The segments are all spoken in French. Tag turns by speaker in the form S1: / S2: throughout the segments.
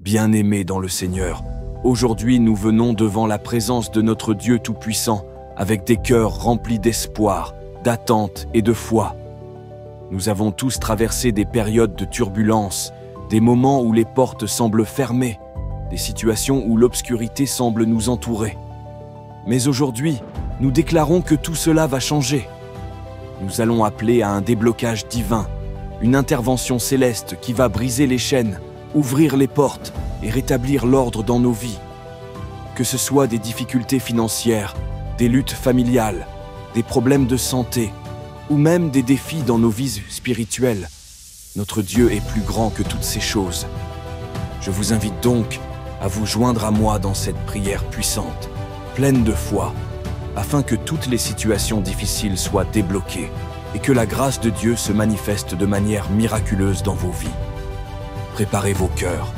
S1: Bien-aimés dans le Seigneur, aujourd'hui nous venons devant la présence de notre Dieu Tout-Puissant avec des cœurs remplis d'espoir, d'attente et de foi. Nous avons tous traversé des périodes de turbulence, des moments où les portes semblent fermées, des situations où l'obscurité semble nous entourer. Mais aujourd'hui, nous déclarons que tout cela va changer. Nous allons appeler à un déblocage divin, une intervention céleste qui va briser les chaînes, ouvrir les portes et rétablir l'ordre dans nos vies. Que ce soit des difficultés financières, des luttes familiales, des problèmes de santé, ou même des défis dans nos vies spirituelles, notre Dieu est plus grand que toutes ces choses. Je vous invite donc à vous joindre à moi dans cette prière puissante, pleine de foi, afin que toutes les situations difficiles soient débloquées et que la grâce de Dieu se manifeste de manière miraculeuse dans vos vies. Préparez vos cœurs,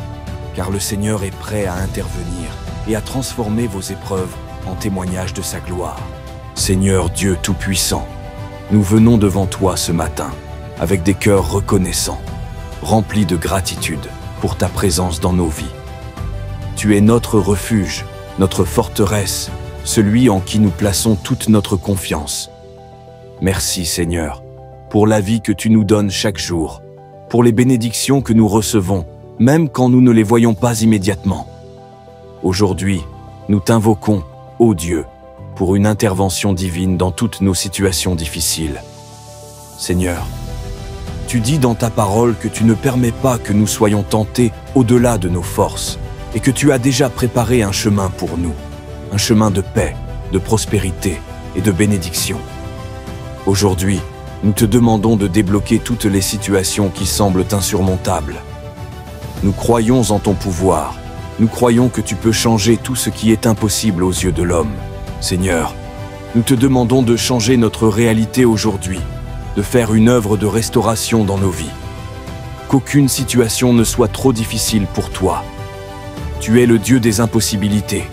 S1: car le Seigneur est prêt à intervenir et à transformer vos épreuves en témoignage de sa gloire. Seigneur Dieu Tout-Puissant, nous venons devant toi ce matin avec des cœurs reconnaissants, remplis de gratitude pour ta présence dans nos vies. Tu es notre refuge, notre forteresse, celui en qui nous plaçons toute notre confiance. Merci Seigneur, pour la vie que tu nous donnes chaque jour, pour les bénédictions que nous recevons, même quand nous ne les voyons pas immédiatement. Aujourd'hui, nous t'invoquons, ô Dieu, pour une intervention divine dans toutes nos situations difficiles. Seigneur, tu dis dans ta parole que tu ne permets pas que nous soyons tentés au-delà de nos forces et que tu as déjà préparé un chemin pour nous, un chemin de paix, de prospérité et de bénédiction. Aujourd'hui, nous te demandons de débloquer toutes les situations qui semblent insurmontables. Nous croyons en ton pouvoir. Nous croyons que tu peux changer tout ce qui est impossible aux yeux de l'homme. Seigneur, nous te demandons de changer notre réalité aujourd'hui, de faire une œuvre de restauration dans nos vies. Qu'aucune situation ne soit trop difficile pour toi. Tu es le Dieu des impossibilités,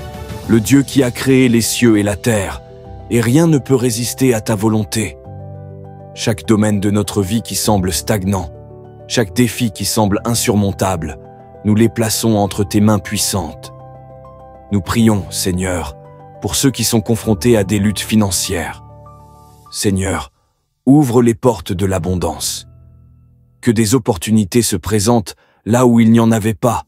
S1: le Dieu qui a créé les cieux et la terre, et rien ne peut résister à ta volonté. Chaque domaine de notre vie qui semble stagnant, chaque défi qui semble insurmontable, nous les plaçons entre tes mains puissantes. Nous prions, Seigneur, pour ceux qui sont confrontés à des luttes financières. Seigneur, ouvre les portes de l'abondance. Que des opportunités se présentent là où il n'y en avait pas.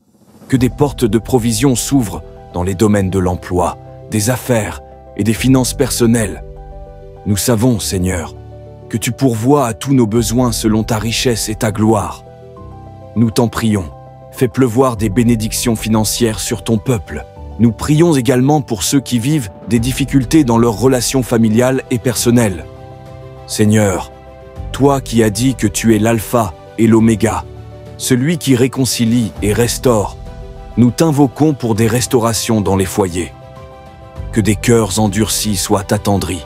S1: Que des portes de provision s'ouvrent dans les domaines de l'emploi, des affaires et des finances personnelles. Nous savons, Seigneur, que tu pourvois à tous nos besoins selon ta richesse et ta gloire. Nous t'en prions, fais pleuvoir des bénédictions financières sur ton peuple. Nous prions également pour ceux qui vivent des difficultés dans leurs relations familiales et personnelles. Seigneur, toi qui as dit que tu es l'alpha et l'oméga, celui qui réconcilie et restaure, nous t'invoquons pour des restaurations dans les foyers. Que des cœurs endurcis soient attendris,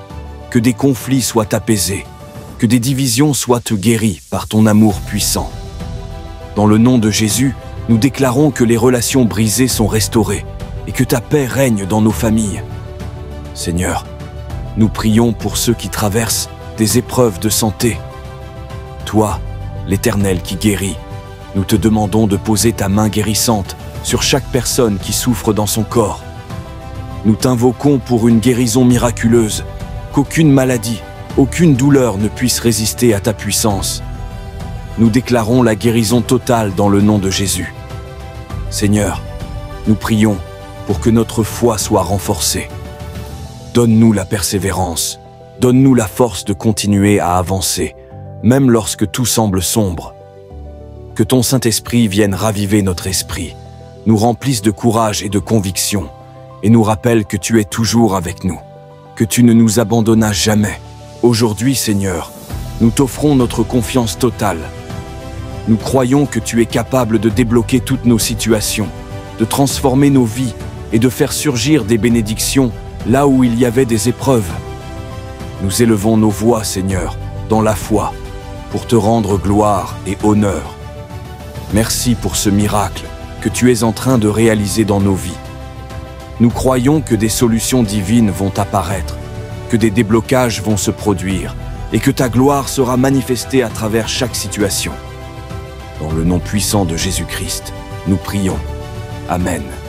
S1: que des conflits soient apaisés, que des divisions soient guéries par ton amour puissant. Dans le nom de Jésus, nous déclarons que les relations brisées sont restaurées et que ta paix règne dans nos familles. Seigneur, nous prions pour ceux qui traversent des épreuves de santé. Toi, l'Éternel qui guérit, nous te demandons de poser ta main guérissante sur chaque personne qui souffre dans son corps. Nous t'invoquons pour une guérison miraculeuse, qu'aucune maladie, aucune douleur ne puisse résister à ta puissance. Nous déclarons la guérison totale dans le nom de Jésus. Seigneur, nous prions pour que notre foi soit renforcée. Donne-nous la persévérance, donne-nous la force de continuer à avancer, même lorsque tout semble sombre. Que ton Saint-Esprit vienne raviver notre esprit, nous remplisse de courage et de conviction, et nous rappelle que tu es toujours avec nous, que tu ne nous abandonnas jamais. Aujourd'hui, Seigneur, nous t'offrons notre confiance totale. Nous croyons que tu es capable de débloquer toutes nos situations, de transformer nos vies et de faire surgir des bénédictions là où il y avait des épreuves. Nous élevons nos voix, Seigneur, dans la foi, pour te rendre gloire et honneur. Merci pour ce miracle que tu es en train de réaliser dans nos vies. Nous croyons que des solutions divines vont apparaître, que des déblocages vont se produire et que ta gloire sera manifestée à travers chaque situation. Dans le nom puissant de Jésus-Christ, nous prions. Amen.